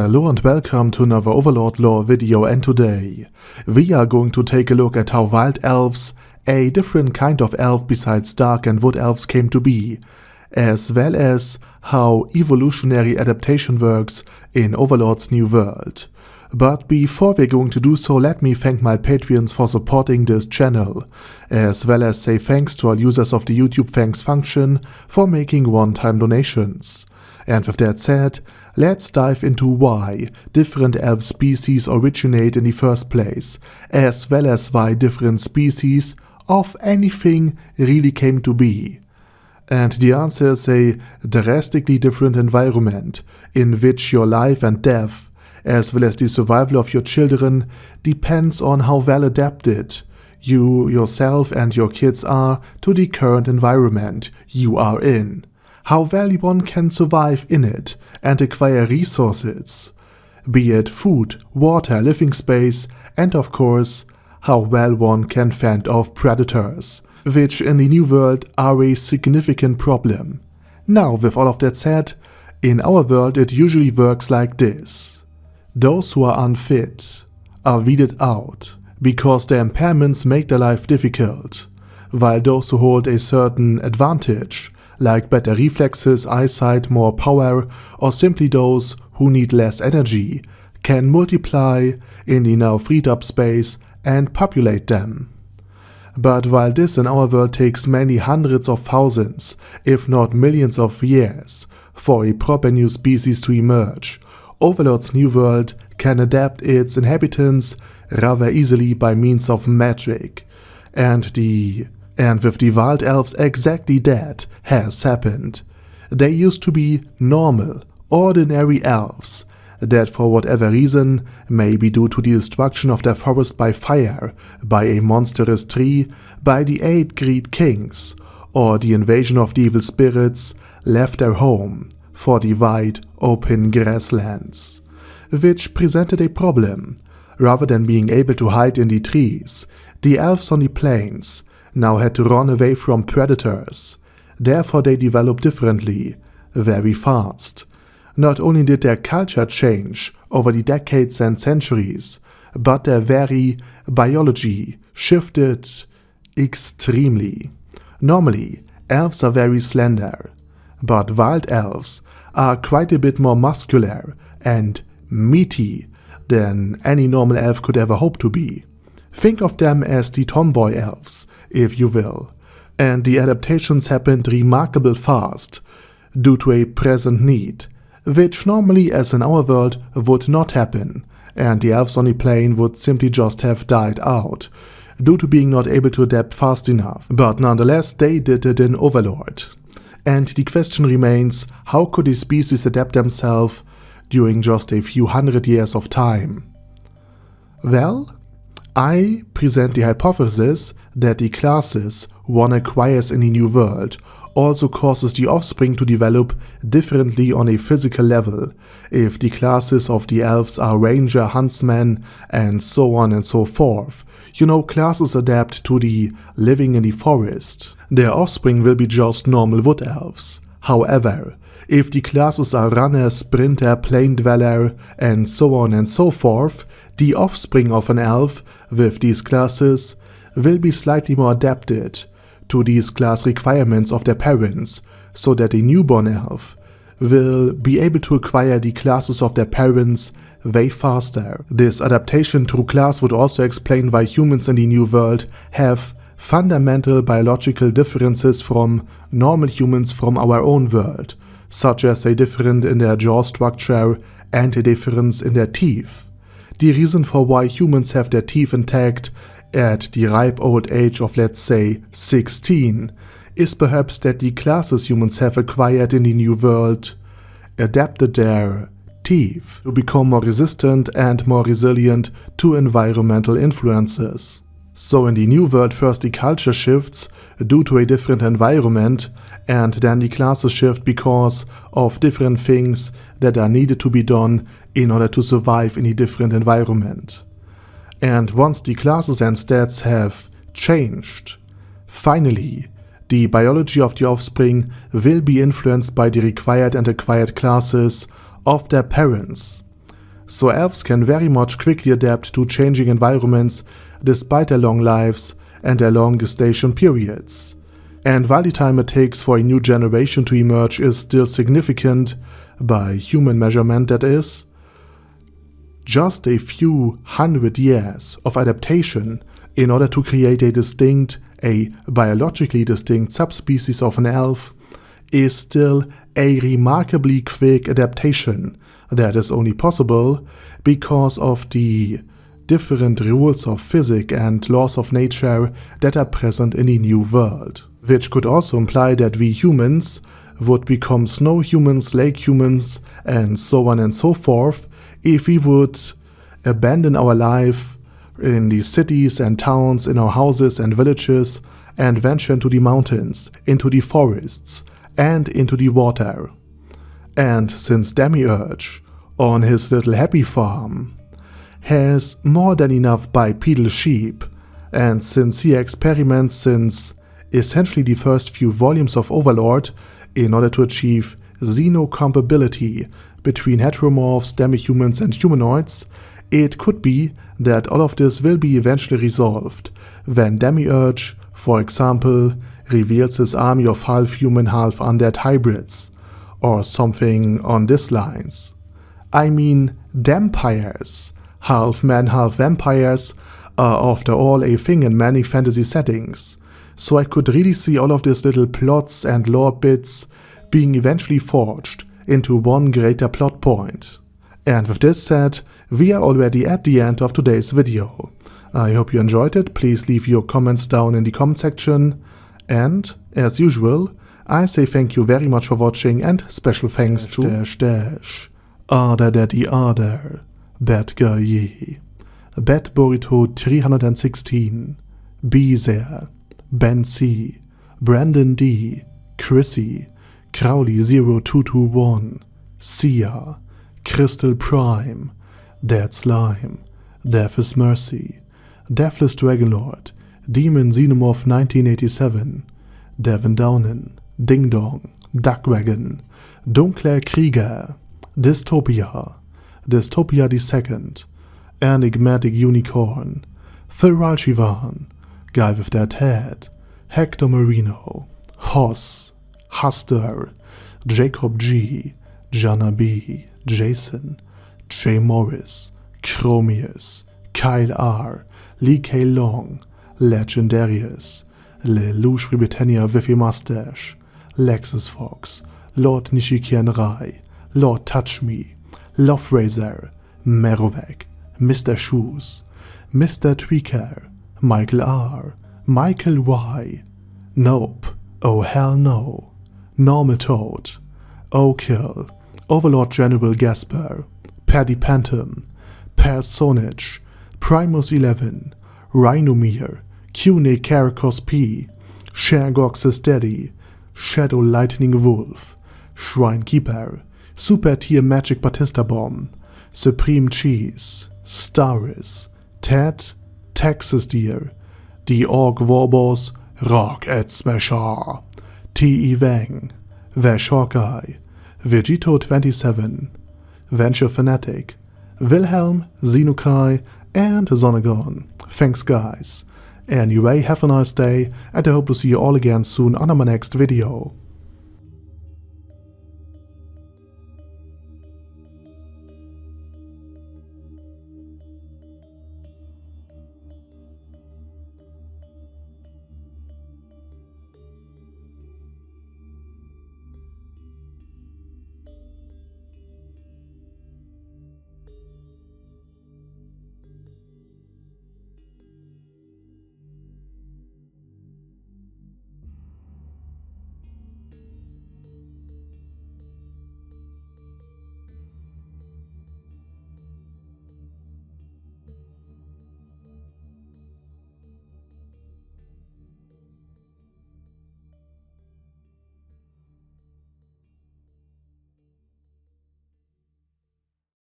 Hello and welcome to another Overlord lore video, and today we are going to take a look at how wild elves, a different kind of elf besides dark and wood elves, came to be, as well as how evolutionary adaptation works in Overlord's new world. But before we're going to do so, let me thank my Patreons for supporting this channel, as well as say thanks to all users of the YouTube thanks function for making one-time donations. And with that said, let's dive into why different elf species originate in the first place, as well as why different species of anything really came to be. And the answer is a drastically different environment in which your life and death, as well as the survival of your children, depends on how well adapted you yourself and your kids are to the current environment you are in. How well one can survive in it and acquire resources, be it food, water, living space, and of course, how well one can fend off predators, which in the new world are a significant problem. Now, with all of that said, in our world it usually works like this. Those who are unfit are weeded out because their impairments make their life difficult, while those who hold a certain advantage, like better reflexes, eyesight, more power, or simply those who need less energy, can multiply in the now freed up space and populate them. But while this in our world takes many hundreds of thousands, if not millions of years, for a proper new species to emerge, Overlord's new world can adapt its inhabitants rather easily by means of magic, and with the wild elves exactly that has happened. They used to be normal, ordinary elves that for whatever reason, maybe due to the destruction of their forest by fire, by a monstrous tree, by the 8 great kings, or the invasion of the evil spirits, left their home for the wide open grasslands, which presented a problem. Rather than being able to hide in the trees, the elves on the plains now had to run away from predators. Therefore they developed differently, very fast. Not only did their culture change over the decades and centuries, but their very biology shifted extremely. Normally, elves are very slender, but wild elves are quite a bit more muscular and meaty than any normal elf could ever hope to be. Think of them as the tomboy elves, if you will, and the adaptations happened remarkably fast due to a present need, which normally, as in our world, would not happen, and the elves on the plane would simply just have died out, due to being not able to adapt fast enough. But nonetheless, they did it in Overlord. And the question remains, how could a species adapt themselves during just a few hundred years of time? Well, I present the hypothesis that the classes one acquires in the new world also causes the offspring to develop differently on a physical level, if the classes of the elves are ranger, huntsman, and so on and so forth. You know, classes adapt to the living in the forest. Their offspring will be just normal wood elves. However, if the classes are runner, sprinter, plain dweller, and so on and so forth, the offspring of an elf with these classes will be slightly more adapted to these class requirements of their parents, so that a newborn elf will be able to acquire the classes of their parents way faster. This adaptation through class would also explain why humans in the new world have fundamental biological differences from normal humans from our own world, such as a difference in their jaw structure and a difference in their teeth. The reason for why humans have their teeth intact at the ripe old age of, let's say, 16 is perhaps that the classes humans have acquired in the new world adapted their teeth to become more resistant and more resilient to environmental influences. So in the new world, first the culture shifts due to a different environment, and then the classes shift because of different things that are needed to be done in order to survive in a different environment. And once the classes and stats have changed, finally, the biology of the offspring will be influenced by the required and acquired classes of their parents. so elves can very much quickly adapt to changing environments despite their long lives and their long gestation periods. And while the time it takes for a new generation to emerge is still significant, by human measurement that is, just a few hundred years of adaptation in order to create a biologically distinct subspecies of an elf is still a remarkably quick adaptation that is only possible because of the different rules of physics and laws of nature that are present in the new world. Which could also imply that we humans would become snow humans, lake humans, and so on and so forth if we would abandon our life in the cities and towns, in our houses and villages, and venture into the mountains, into the forests, and into the water. And since Demiurge, on his little happy farm, has more than enough bipedal sheep, and since he experiments since essentially the first few volumes of Overlord in order to achieve xenocompatibility between heteromorphs, demi-humans and humanoids, it could be that all of this will be eventually resolved when Demiurge, for example, reveals his army of half-human, half-undead hybrids, or something on these lines. I mean, vampires, half-man, half-vampires, are after all a thing in many fantasy settings, so I could really see all of these little plots and lore bits being eventually forged into one greater plot point. And with this said, we are already at the end of today's video. I hope you enjoyed it. Please leave your comments down in the comment section. And, as usual, I say thank you very much for watching and special thanks to Arder Daddy Arder, Bad Guy Ye, Bad Burrito 316, Bezer, Ben C, Brandon D, Chrissy, Crowley 0221, Sia, Crystal Prime, Dead Slime, Death is Mercy, Deathless Dragonlord, Demon Xenomorph 1987, Devin Downen, Ding Dong, Duckwagon, Dunkler Krieger, Dystopia, Dystopia II, Enigmatic Unicorn, Thirral Shivan, Guy with That Head, Hector Marino, Hoss, Huster, Jacob G, Jana B, Jason, J. Morris, Chromius, Kyle R, Lee K. Long, Legendarius, Lelouch Britannia with a Mustache, Lexus Fox, Lord Nishikian Rai, Lord Touch Me, Love Razor, Merovec, Mr. Shoes, Mr. Tweaker, Michael R, Michael Y, Nope, Oh Hell No, Normal Toad, O'Kill, Overlord General Gasper, Paddy Pantom, Personage, Primus 11, Rhinomere, Cune Caracos P, Shergox's Daddy, Shadow Lightning Wolf, Shrine Keeper, Super Tier Magic Batista Bomb, Supreme Cheese, Staris, Ted, Texas Deer, The Orc Warboss, Rocket Smasher, T.E. Wang, Vash Hawkeye, Vegito 27, Venture Fanatic, Wilhelm, Xenokai, and Zonagon. Thanks guys. Anyway, have a nice day, and I hope to see you all again soon on my next video.